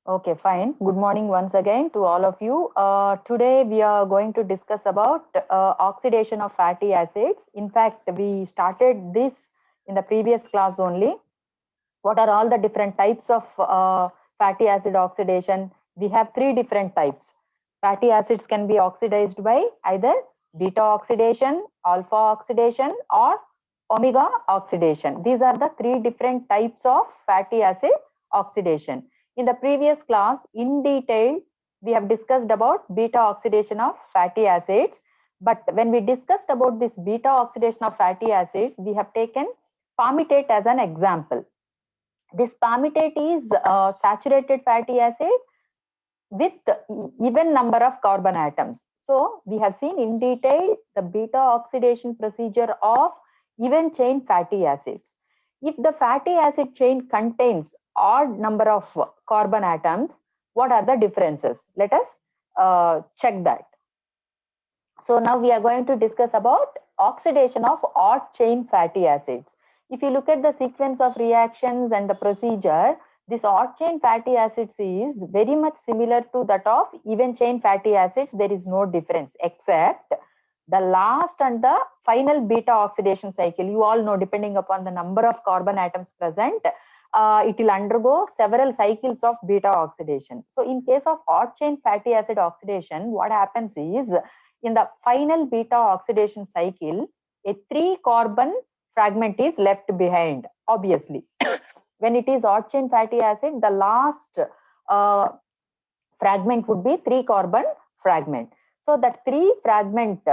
Okay, fine. Good morning once again to all of you. Today we are going to discuss about oxidation of fatty acids. In fact, we started this in the previous class only. What are all the different types of fatty acid oxidation? We have three different types. Fatty acids can be oxidized by either beta oxidation, alpha oxidation, or omega oxidation. These are the three different types of fatty acid oxidation. In the previous class, in detail, we have discussed about beta oxidation of fatty acids. But when we discussed about this beta oxidation of fatty acids, we have taken palmitate as an example. This palmitate is saturated fatty acid with even number of carbon atoms. So we have seen in detail the beta oxidation procedure of even chain fatty acids. If the fatty acid chain contains odd number of carbon atoms, what are the differences? Let us check that. So now we are going to discuss about oxidation of odd chain fatty acids. If you look at the sequence of reactions and the procedure, this odd chain fatty acids is very much similar to that of even chain fatty acids. There is no difference except the last and the final beta oxidation cycle. You all know, depending upon the number of carbon atoms present, it will undergo several cycles of beta oxidation. So in case of odd chain fatty acid oxidation, what happens is, in the final beta oxidation cycle, a 3-carbon fragment is left behind, obviously. When it is odd chain fatty acid, the last uh, fragment would be 3-carbon fragment. So that 3-fragment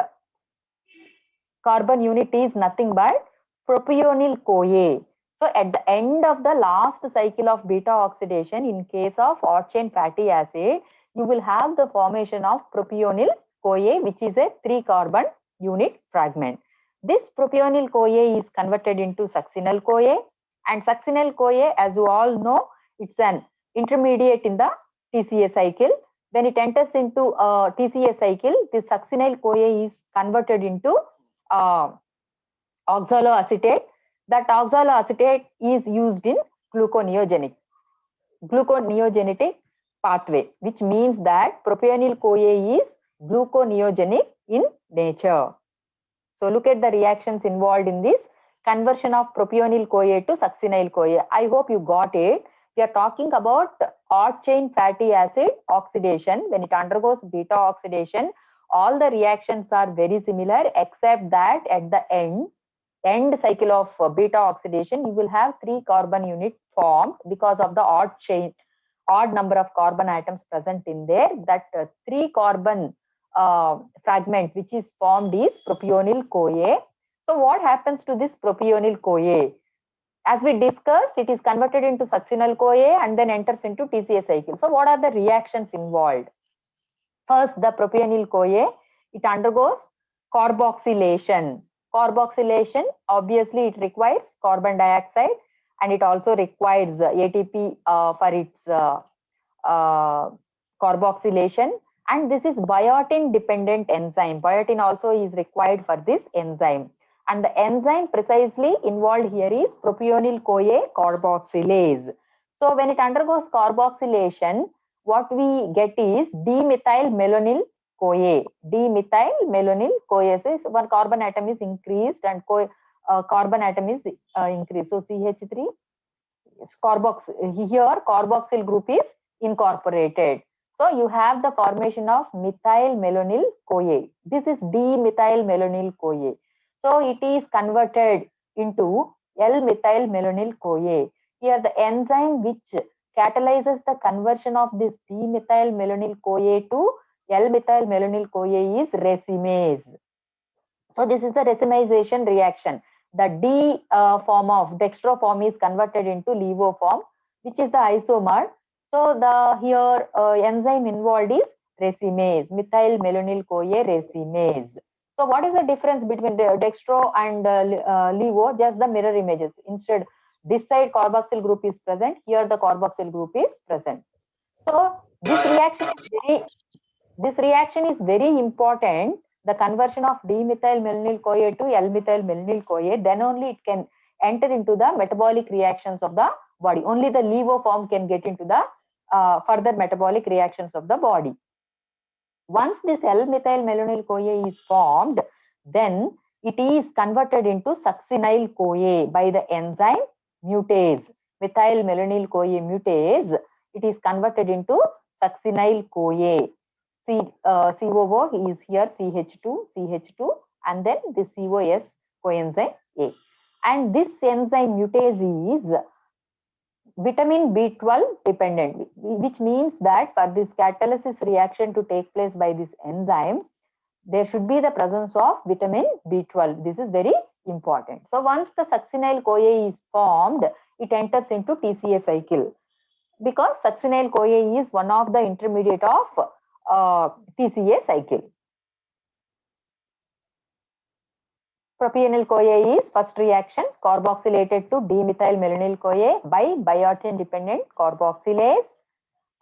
carbon unit is nothing but propionyl CoA. So at the end of the last cycle of beta oxidation, in case of odd chain fatty acid, you will have the formation of propionyl CoA, which is a 3-carbon unit fragment. This propionyl CoA is converted into succinyl CoA, and succinyl CoA, as you all know, it's an intermediate in the TCA cycle. When it enters into a TCA cycle, this succinyl CoA is converted into oxaloacetate. That oxaloacetate is used in gluconeogenetic pathway, which means that propionyl CoA is gluconeogenic in nature. So look at the reactions involved in this conversion of propionyl CoA to succinyl CoA. I hope you got it. We are talking about odd chain fatty acid oxidation. When it undergoes beta oxidation, all the reactions are very similar, except that at the end cycle of beta oxidation, you will have 3-carbon unit formed because of the odd number of carbon atoms present in there. That 3-carbon fragment which is formed is propionyl CoA. So what happens to this propionyl CoA? As we discussed, it is converted into succinyl CoA and then enters into TCA cycle. So what are the reactions involved? First, the propionyl CoA, it undergoes carboxylation. Carboxylation, obviously, it requires carbon dioxide, and it also requires ATP for its carboxylation. And this is biotin dependent enzyme. Biotin also is required for this enzyme. And the enzyme precisely involved here is propionyl CoA carboxylase. So when it undergoes carboxylation, what we get is dimethyl CoA. Dimethyl CoA. So one carbon atom is increased and carbon atom is increased. So CH3 here carboxyl group is incorporated. So you have the formation of methyl malonyl CoA. This is dimethyl malonyl CoA. So it is converted into L-methyl malonyl CoA. Here the enzyme which catalyzes the conversion of this dimethyl malonyl CoA to L-methyl malonyl CoA is racemase. So this is the racemization reaction. The D form of dextroform is converted into levo form, which is the isomer. So the here enzyme involved is racemase, methyl malonyl CoA racemase. So what is the difference between the dextro and levo? Just the mirror images. Instead, this side carboxyl group is present. Here the carboxyl group is present. So this reaction is very important. The conversion of dimethyl malonyl CoA to L-methyl malonyl CoA, then only it can enter into the metabolic reactions of the body. Only the levo form can get into the further metabolic reactions of the body. Once this L-methyl-malonyl-CoA is formed, then it is converted into succinyl-CoA by the enzyme mutase. Methyl-malonyl-CoA mutase, it is converted into succinyl-CoA. COO is here CH2, and then the COS coenzyme A. And this enzyme mutase is vitamin B12 dependent, which means that for this catalysis reaction to take place by this enzyme, there should be the presence of vitamin B12. This is very important. So once the succinyl-CoA is formed, it enters into TCA cycle, because succinyl-CoA is one of the intermediate of TCA cycle. Propionyl-CoA is first reaction, carboxylated to D-methyl-malonyl-CoA by biotin-dependent carboxylase.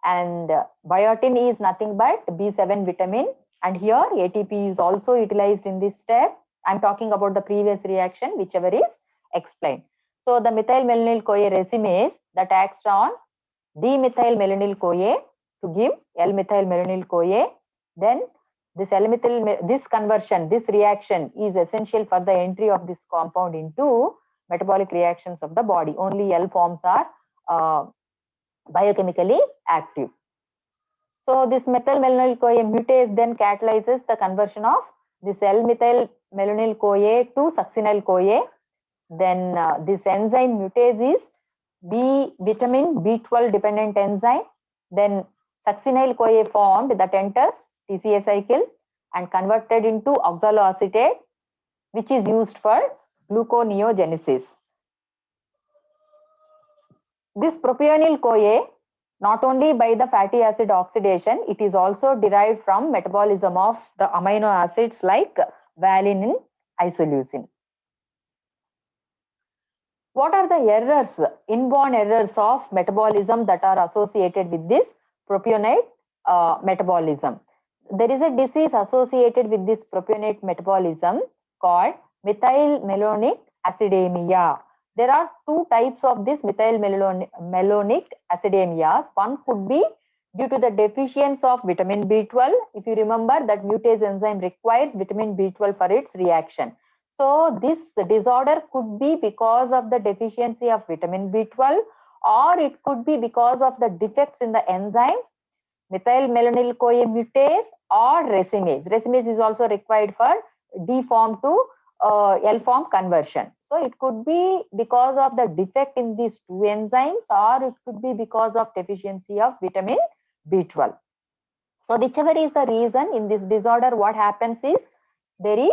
And biotin is nothing but B7 vitamin. And here ATP is also utilized in this step. I'm talking about the previous reaction, whichever is explained. So the methyl-malonyl-CoA racemase that acts on D-methyl-malonyl-CoA to give L-methyl-malonyl-CoA. Then this conversion, this reaction is essential for the entry of this compound into metabolic reactions of the body. Only L forms are biochemically active. So this methyl-malonyl-CoA mutase then catalyzes the conversion of this L-methyl-malonyl-CoA to succinyl-CoA. Then this enzyme mutase is vitamin B12 dependent enzyme. Then succinyl-CoA formed that enters TCA cycle and converted into oxaloacetate, which is used for gluconeogenesis. This propionyl-CoA, not only by the fatty acid oxidation, it is also derived from metabolism of the amino acids like valine and isoleucine. What are the errors, inborn errors of metabolism that are associated with this propionate metabolism? There is a disease associated with this propionate metabolism called methylmalonic acidemia. There are two types of this methylmalonic acidemias. One could be due to the deficiency of vitamin B12. If you remember that mutase enzyme requires vitamin B12 for its reaction. So this disorder could be because of the deficiency of vitamin B12, or it could be because of the defects in the enzyme methylmalonyl-CoA mutase or racemase. Racemase is also required for D form to L form conversion. So it could be because of the defect in these two enzymes, or it could be because of deficiency of vitamin B12. So whichever is the reason, in this disorder, what happens is there is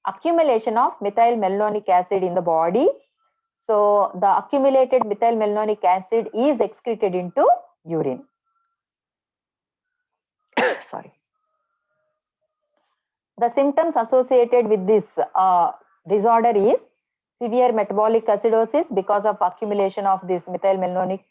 accumulation of methylmalonic acid in the body. So the accumulated methylmalonic acid is excreted into urine. Sorry. The symptoms associated with this disorder is severe metabolic acidosis because of accumulation of this methylmalonic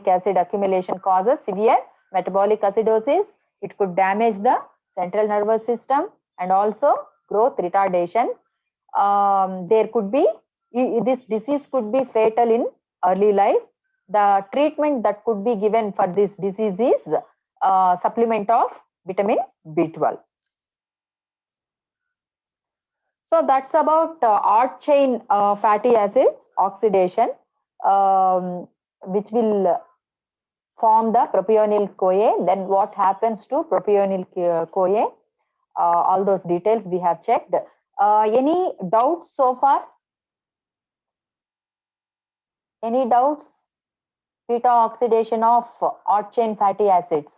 acid accumulation causes severe metabolic acidosis. It could damage the central nervous system and also growth retardation. There could be, this disease could be fatal in early life. The treatment that could be given for this disease is supplement of vitamin B12. So that's about arch chain fatty acid oxidation, which will form the propionyl-CoA. Then what happens to propionyl-CoA? All those details we have checked. Any doubts so far? Any doubts? Beta oxidation of arch chain fatty acids.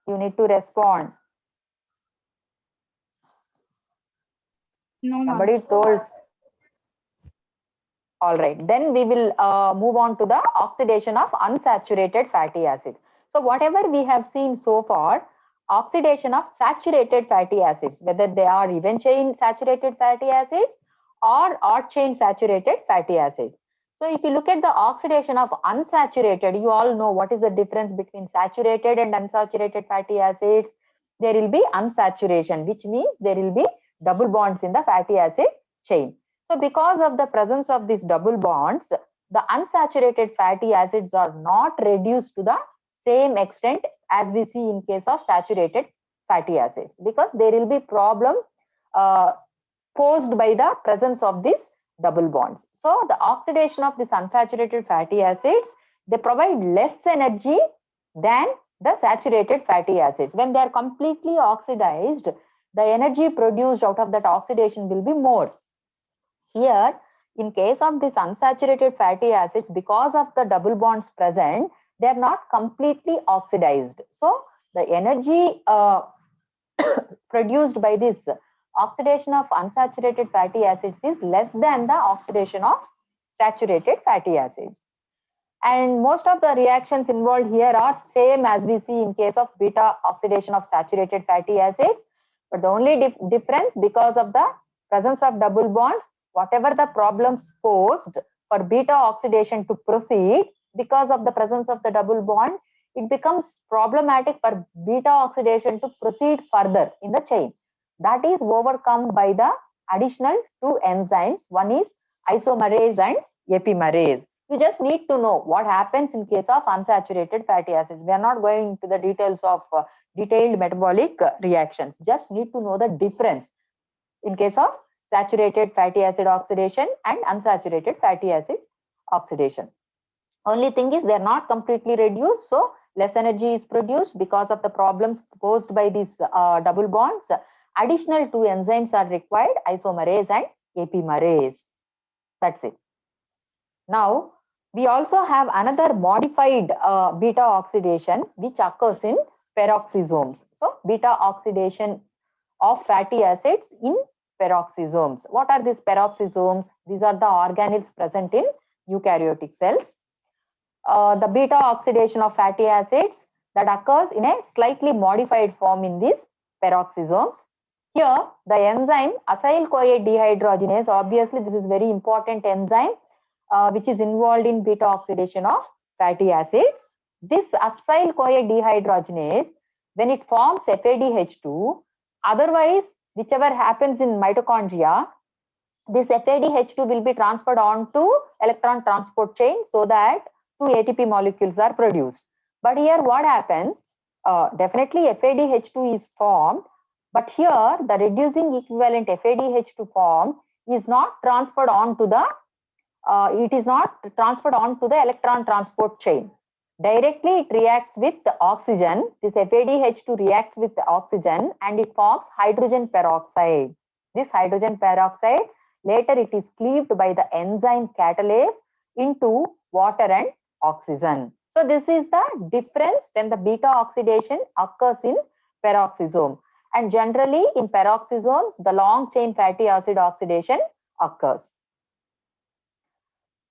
You need to respond. No, somebody told. All right, then we will move on to the oxidation of unsaturated fatty acids. So whatever we have seen so far, oxidation of saturated fatty acids, whether they are even chain saturated fatty acids or arch chain saturated fatty acids. So if you look at the oxidation of unsaturated, you all know what is the difference between saturated and unsaturated fatty acids. There will be unsaturation, which means there will be double bonds in the fatty acid chain. So because of the presence of these double bonds, the unsaturated fatty acids are not reduced to the same extent as we see in case of saturated fatty acids, because there will be problem posed by the presence of these double bonds. So the oxidation of these unsaturated fatty acids, they provide less energy than the saturated fatty acids. When they are completely oxidized, the energy produced out of that oxidation will be more. Here, in case of these unsaturated fatty acids, because of the double bonds present, they are not completely oxidized. So the energy produced by this oxidation of unsaturated fatty acids is less than the oxidation of saturated fatty acids. And most of the reactions involved here are same as we see in case of beta oxidation of saturated fatty acids. But the only difference, because of the presence of double bonds, whatever the problems posed for beta oxidation to proceed, because of the presence of the double bond, it becomes problematic for beta oxidation to proceed further in the chain. That is overcome by the additional two enzymes. One is isomerase and epimerase. You just need to know what happens in case of unsaturated fatty acids. We are not going into the details of detailed metabolic reactions. Just need to know the difference in case of saturated fatty acid oxidation and unsaturated fatty acid oxidation. Only thing is they are not completely reduced, so less energy is produced because of the problems posed by these double bonds. Additional two enzymes are required, isomerase and epimerase. That's it. Now, we also have another modified beta oxidation which occurs in peroxisomes. So, beta oxidation of fatty acids in peroxisomes. What are these peroxisomes? These are the organelles present in eukaryotic cells. The beta oxidation of fatty acids that occurs in a slightly modified form in these peroxisomes. Here, the enzyme acyl-CoA dehydrogenase, obviously this is very important enzyme which is involved in beta oxidation of fatty acids. This acyl-CoA dehydrogenase, when it forms FADH2, otherwise whichever happens in mitochondria, this FADH2 will be transferred on to electron transport chain so that two ATP molecules are produced. But here what happens? Definitely FADH2 is formed, but here the reducing equivalent FADH2 form is not transferred on to the electron transport chain. Directly it reacts with the oxygen. This FADH2 reacts with the oxygen and it forms hydrogen peroxide. This hydrogen peroxide, later it is cleaved by the enzyme catalase into water and oxygen. So this is the difference when the beta oxidation occurs in peroxisome. And generally in peroxisomes, the long chain fatty acid oxidation occurs.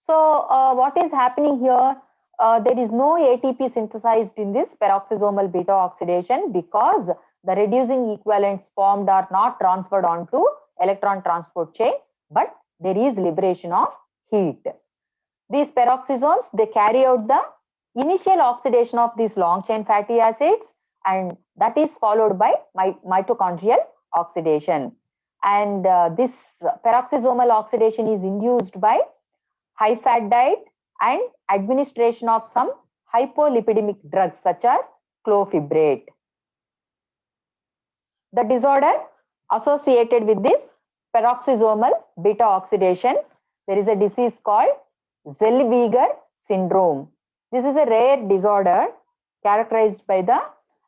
So what is happening here? There is no ATP synthesized in this peroxisomal beta oxidation because the reducing equivalents formed are not transferred onto electron transport chain, but there is liberation of heat. These peroxisomes, they carry out the initial oxidation of these long chain fatty acids, and that is followed by mitochondrial oxidation. And this peroxisomal oxidation is induced by high fat diet and administration of some hypolipidemic drugs such as clofebrate. The disorder associated with this peroxisomal beta oxidation, there is a disease called Zellweger syndrome. This is a rare disorder characterized by the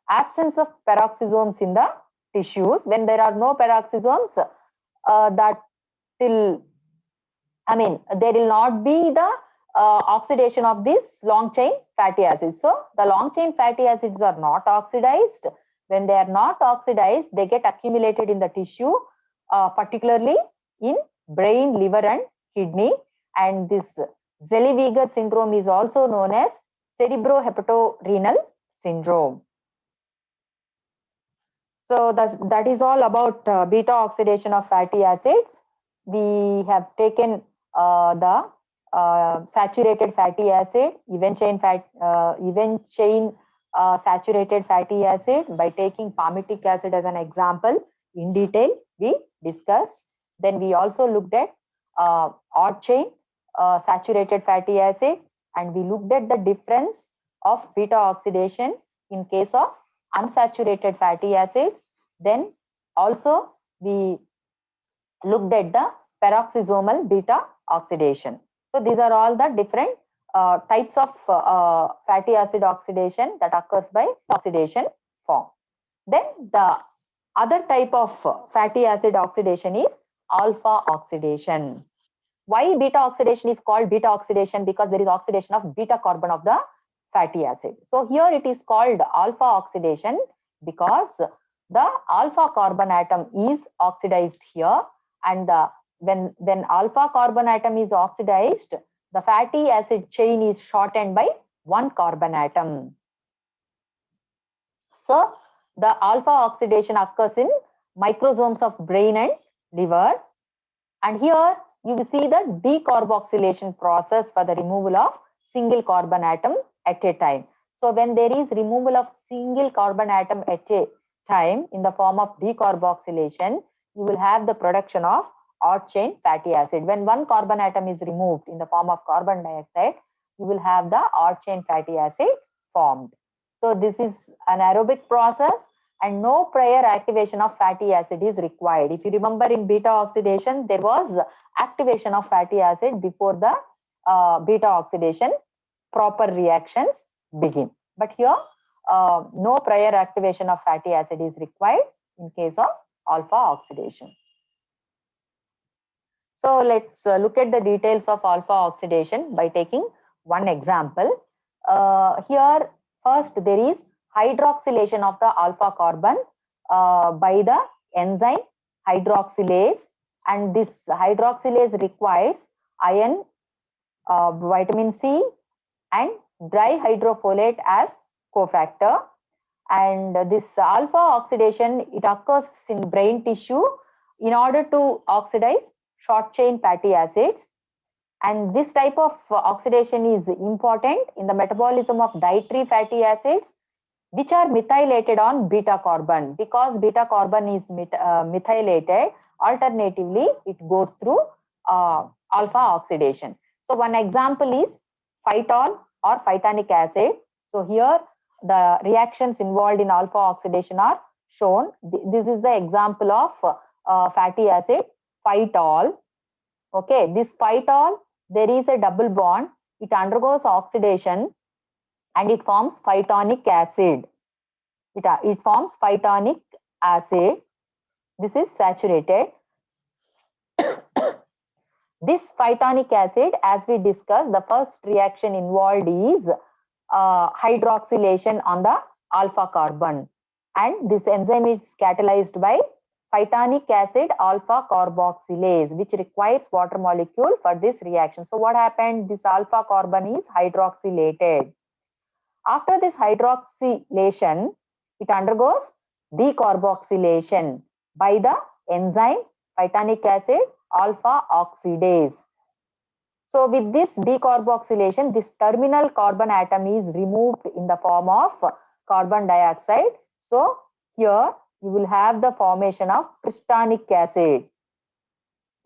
absence of peroxisomes in the tissues. When there are no peroxisomes, there will not be the oxidation of these long chain fatty acids. So the long chain fatty acids are not oxidized. When they are not oxidized, they get accumulated in the tissue, particularly in brain, liver and kidney. And this Zellweger syndrome is also known as cerebrohepatorenal syndrome. So that is all about beta oxidation of fatty acids. We have taken the saturated fatty acid, event chain saturated fatty acid by taking palmitic acid as an example in detail. we discussed. Then we also looked at odd chain saturated fatty acid, and we looked at the difference of beta oxidation in case of unsaturated fatty acids. Then also we looked at the peroxisomal beta oxidation. So these are all the different types of fatty acid oxidation that occurs by oxidation form. Then the other type of fatty acid oxidation is alpha oxidation. Why beta oxidation is called beta oxidation? Because there is oxidation of beta carbon of the fatty acid. So here it is called alpha oxidation because the alpha carbon atom is oxidized here, and when alpha carbon atom is oxidized, the fatty acid chain is shortened by one carbon atom. So the alpha oxidation occurs in microsomes of brain and liver, and here you will see the decarboxylation process for the removal of single carbon atom at a time. So when there is removal of single carbon atom at a time in the form of decarboxylation, you will have the production of odd chain fatty acid. When one carbon atom is removed in the form of carbon dioxide, you will have the odd chain fatty acid formed. So this is an aerobic process, and no prior activation of fatty acid is required. If you remember, in beta oxidation, there was activation of fatty acid before the beta oxidation proper reactions begin. But here, no prior activation of fatty acid is required in case of alpha oxidation. So let's look at the details of alpha oxidation by taking one example. Here, first there is hydroxylation of the alpha carbon by the enzyme hydroxylase, and this hydroxylase requires iron, vitamin C, and dihydrofolate as cofactor. And this alpha oxidation, it occurs in brain tissue in order to oxidize short chain fatty acids. And this type of oxidation is important in the metabolism of dietary fatty acids, which are methylated on beta carbon. Because beta carbon is methylated, alternatively it goes through alpha oxidation. So one example is phytol or phytanic acid. So here the reactions involved in alpha oxidation are shown. This is the example of fatty acid phytol. Okay, this phytol, there is a double bond, it undergoes oxidation and it forms phytonic acid. It forms phytonic acid. This is saturated. This phytonic acid, as we discussed, the first reaction involved is hydroxylation on the alpha carbon, and this enzyme is catalyzed by phytanic acid alpha carboxylase, which requires water molecule for this reaction. So what happened? This alpha carbon is hydroxylated. After this hydroxylation, it undergoes decarboxylation by the enzyme phytanic acid alpha oxidase. So with this decarboxylation, this terminal carbon atom is removed in the form of carbon dioxide. So here you will have the formation of pristanic acid.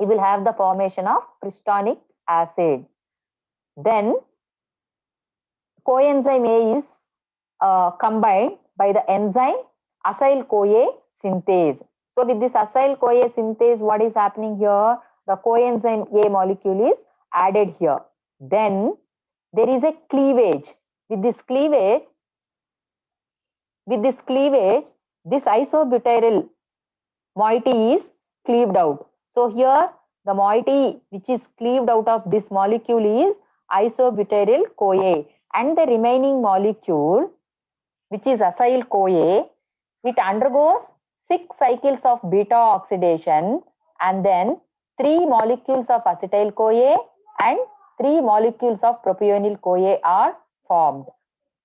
You will have the formation of pristanic acid. Then coenzyme A is combined by the enzyme acyl-CoA synthase. So with this acyl-CoA synthase, what is happening here? The coenzyme A molecule is added here. Then there is a cleavage. With this cleavage, this isobutyryl moiety is cleaved out. So here the moiety which is cleaved out of this molecule is isobutyryl CoA, and the remaining molecule, which is acyl-CoA, it undergoes 6 cycles of beta oxidation, and then 3 molecules of acetyl-CoA and 3 molecules of propionyl-CoA are formed.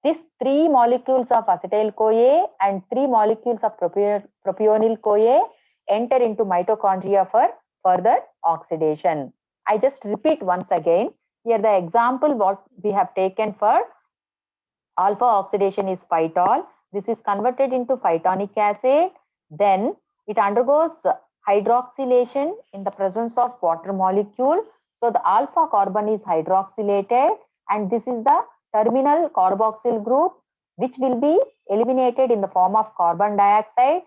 These 3 molecules of acetyl-CoA and 3 molecules of propionyl-CoA enter into mitochondria for further oxidation. I just repeat once again. Here the example what we have taken for alpha oxidation is phytol. This is converted into phytonic acid. Then it undergoes hydroxylation in the presence of water molecule. So the alpha carbon is hydroxylated, and this is the terminal carboxyl group, which will be eliminated in the form of carbon dioxide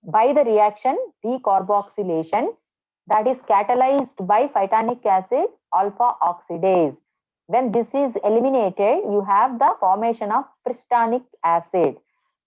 by the reaction decarboxylation, that is catalyzed by phytanic acid alpha oxidase. When this is eliminated, you have the formation of pristanic acid.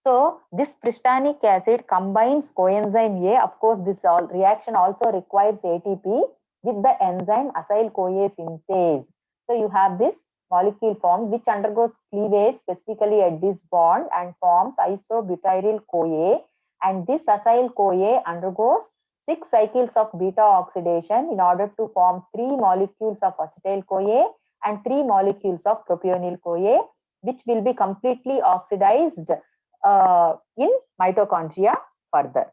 So this pristanic acid combines coenzyme A. Of course, this reaction also requires ATP with the enzyme acyl-CoA synthase. So you have this molecule formed which undergoes cleavage specifically at this bond and forms isobutyryl-CoA, and this acyl-CoA undergoes 6 cycles of beta oxidation in order to form 3 molecules of acetyl-CoA and 3 molecules of propionyl-CoA, which will be completely oxidized in mitochondria further.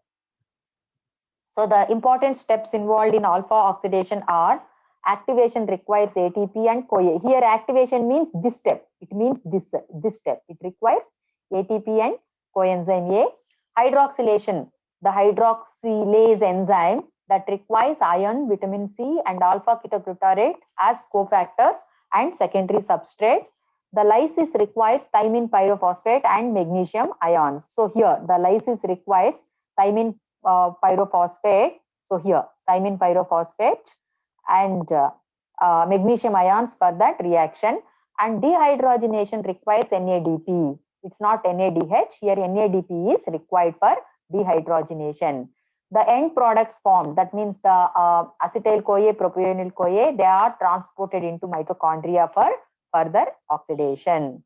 So the important steps involved in alpha oxidation are: activation requires ATP and CoA. Here activation means this step. It means this step. It requires ATP and coenzyme A. Hydroxylation, the hydroxylase enzyme that requires iron, vitamin C, and alpha ketoglutarate as cofactors and secondary substrates. The lysis requires thymine pyrophosphate and magnesium ions. So here the lysis requires thymine pyrophosphate. So here thymine pyrophosphate and magnesium ions for that reaction. And dehydrogenation requires NADP. It's not NADH. Here NADP is required for dehydrogenation. The end products formed, that means the acetyl-CoA, propionyl-CoA, they are transported into mitochondria for further oxidation.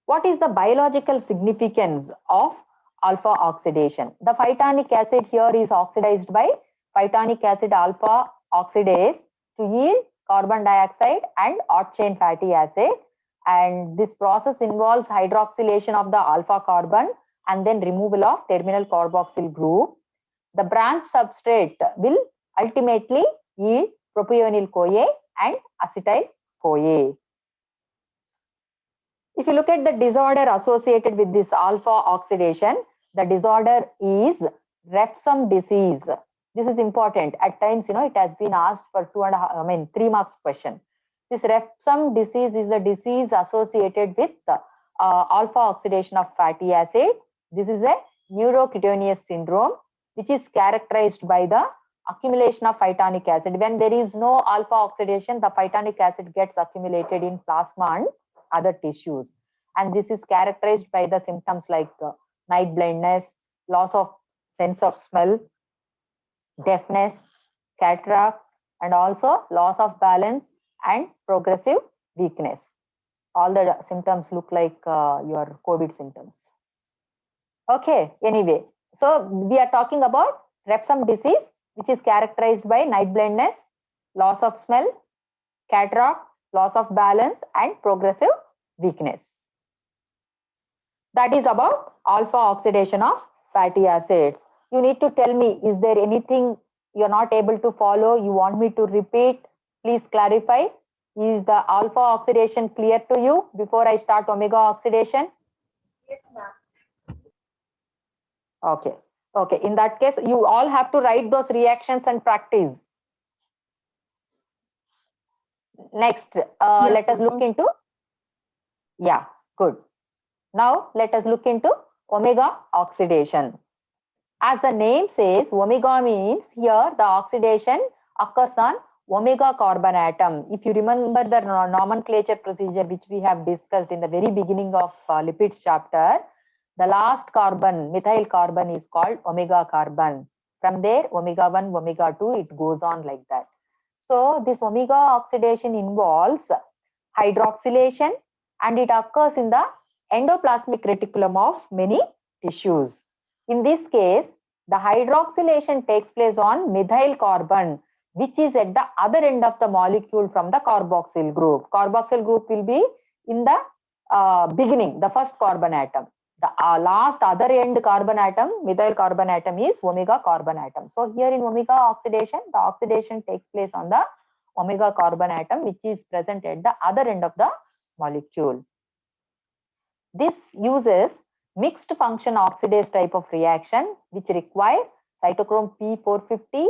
What is the biological significance of alpha oxidation? The phytanic acid here is oxidized by phytanic acid alpha oxidase to yield carbon dioxide and hot chain fatty acid. And this process involves hydroxylation of the alpha carbon and then removal of terminal carboxyl group. The branch substrate will ultimately yield propionyl-CoA and acetyl-CoA. If you look at the disorder associated with this alpha oxidation, the disorder is Refsum disease. This is important. At times, it has been asked for 3 marks question. This Refsum disease is a disease associated with alpha oxidation of fatty acid. This is a neurocutaneous syndrome, which is characterized by the accumulation of phytanic acid. When there is no alpha oxidation, the phytanic acid gets accumulated in plasma and other tissues. And this is characterized by the symptoms like night blindness, loss of sense of smell, deafness, cataract, and also loss of balance and progressive weakness. All the symptoms look like your COVID symptoms. Okay, anyway, so we are talking about Refsum disease, which is characterized by night blindness, loss of smell, cataract, loss of balance, and progressive weakness. That is about alpha oxidation of fatty acids. You need to tell me, is there anything you're not able to follow, you want me to repeat? Please clarify. Is the alpha oxidation clear to you before I start omega oxidation? Yes, ma'am. Okay. Okay. In that case, you all have to write those reactions and practice. Next, Yes, let us look into. Yeah, good. Now let us look into omega oxidation. As the name says, omega means here the oxidation occurs on omega carbon atom. If you remember the nomenclature procedure which we have discussed in the very beginning of lipids chapter, the last carbon, methyl carbon, is called omega carbon. From there, omega 1, omega 2, it goes on like that. So this omega oxidation involves hydroxylation and it occurs in the endoplasmic reticulum of many tissues. In this case, the hydroxylation takes place on methyl carbon, which is at the other end of the molecule from the carboxyl group. Carboxyl group will be in the beginning, the first carbon atom. The last other end carbon atom, methyl carbon atom, is omega carbon atom. So here in omega oxidation, the oxidation takes place on the omega carbon atom, which is present at the other end of the molecule. This uses mixed function oxidase type of reaction, which require cytochrome P450,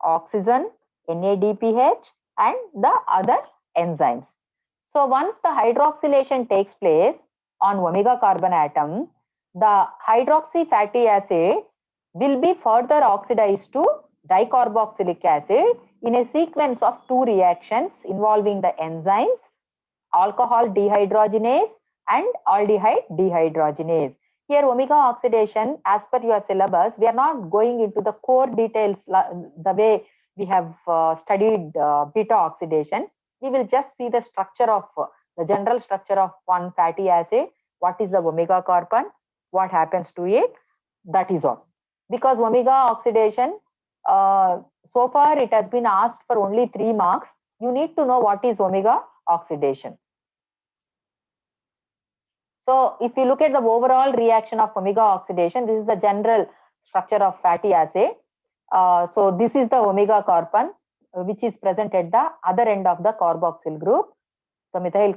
oxygen, NADPH, and the other enzymes. So once the hydroxylation takes place on omega carbon atom, the hydroxy fatty acid will be further oxidized to dicarboxylic acid in a sequence of two reactions involving the enzymes alcohol dehydrogenase and aldehyde dehydrogenase. Here omega oxidation, as per your syllabus, we are not going into the core details the way we have studied beta oxidation. We will just see the structure of the general structure of one fatty acid. What is the omega carbon? What happens to it? That is all. Because omega oxidation, so far it has been asked for only 3 marks. You need to know what is omega oxidation. So if you look at the overall reaction of omega oxidation, this is the general structure of fatty acid. So this is the omega carbon, which is present at the other end of the carboxyl group, the methyl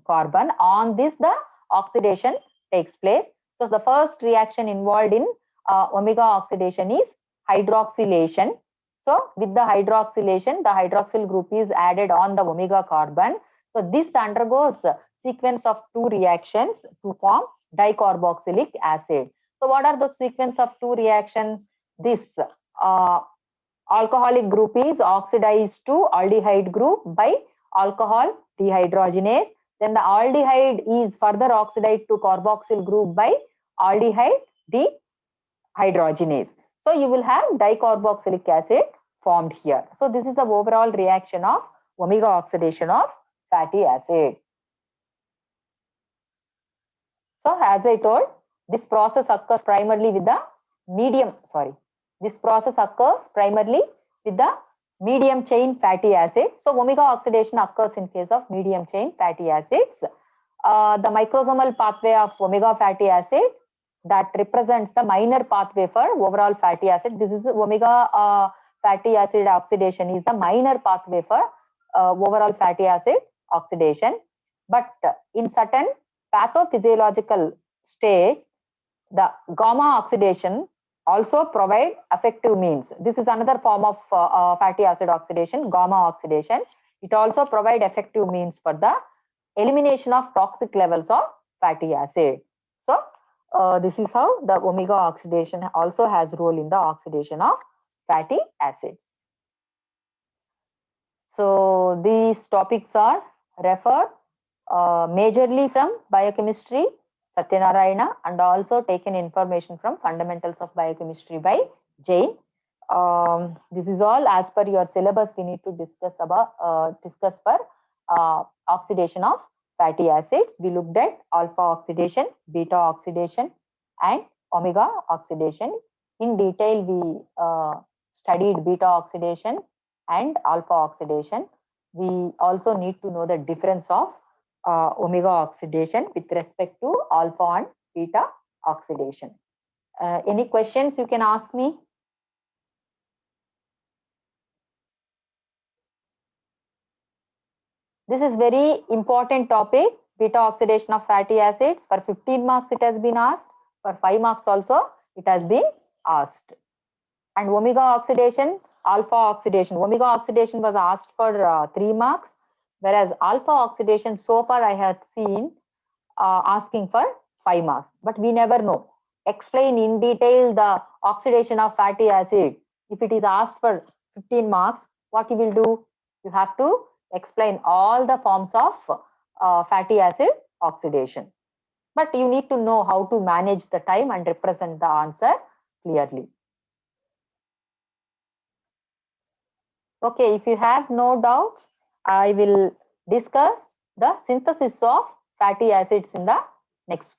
carbon. On this, the oxidation takes place. So the first reaction involved in omega oxidation is hydroxylation. So with the hydroxylation, the hydroxyl group is added on the omega carbon. So this undergoes sequence of two reactions to form dicarboxylic acid. So what are the sequence of two reactions? This alcoholic group is oxidized to aldehyde group by alcohol dehydrogenase. Then the aldehyde is further oxidized to carboxyl group by aldehyde dehydrogenase. So you will have dicarboxylic acid formed here. So this is the overall reaction of omega oxidation of fatty acid. So as I told, this process occurs primarily with the medium chain fatty acid. So omega oxidation occurs in case of medium chain fatty acids. The microsomal pathway of omega fatty acid that represents the minor pathway for overall fatty acid. This is omega fatty acid oxidation is the minor pathway for overall fatty acid oxidation. But in certain pathophysiological state, the gamma oxidation also provide effective means. This is another form of fatty acid oxidation, gamma oxidation. It also provide effective means for the elimination of toxic levels of fatty acid. So this is how the omega oxidation also has role in the oxidation of fatty acids. So these topics are referred majorly from biochemistry, Satyanarayana, and also taken information from Fundamentals of Biochemistry by Jain. This is all as per your syllabus. We need to discuss for oxidation of fatty acids. We looked at alpha oxidation, beta oxidation, and omega oxidation. In detail, we studied beta oxidation and alpha oxidation. We also need to know the difference of omega oxidation with respect to alpha and beta oxidation. Any questions you can ask me? This is very important topic, beta oxidation of fatty acids. For 15 marks it has been asked. For 5 marks also it has been asked. And omega oxidation, alpha oxidation. Omega oxidation was asked for 3 marks, whereas alpha oxidation so far I have seen asking for 5 marks. But we never know. Explain in detail the oxidation of fatty acid. If it is asked for 15 marks, what you will do? You have to explain all the forms of fatty acid oxidation. But you need to know how to manage the time and represent the answer clearly. Okay, if you have no doubts, I will discuss the synthesis of fatty acids in the next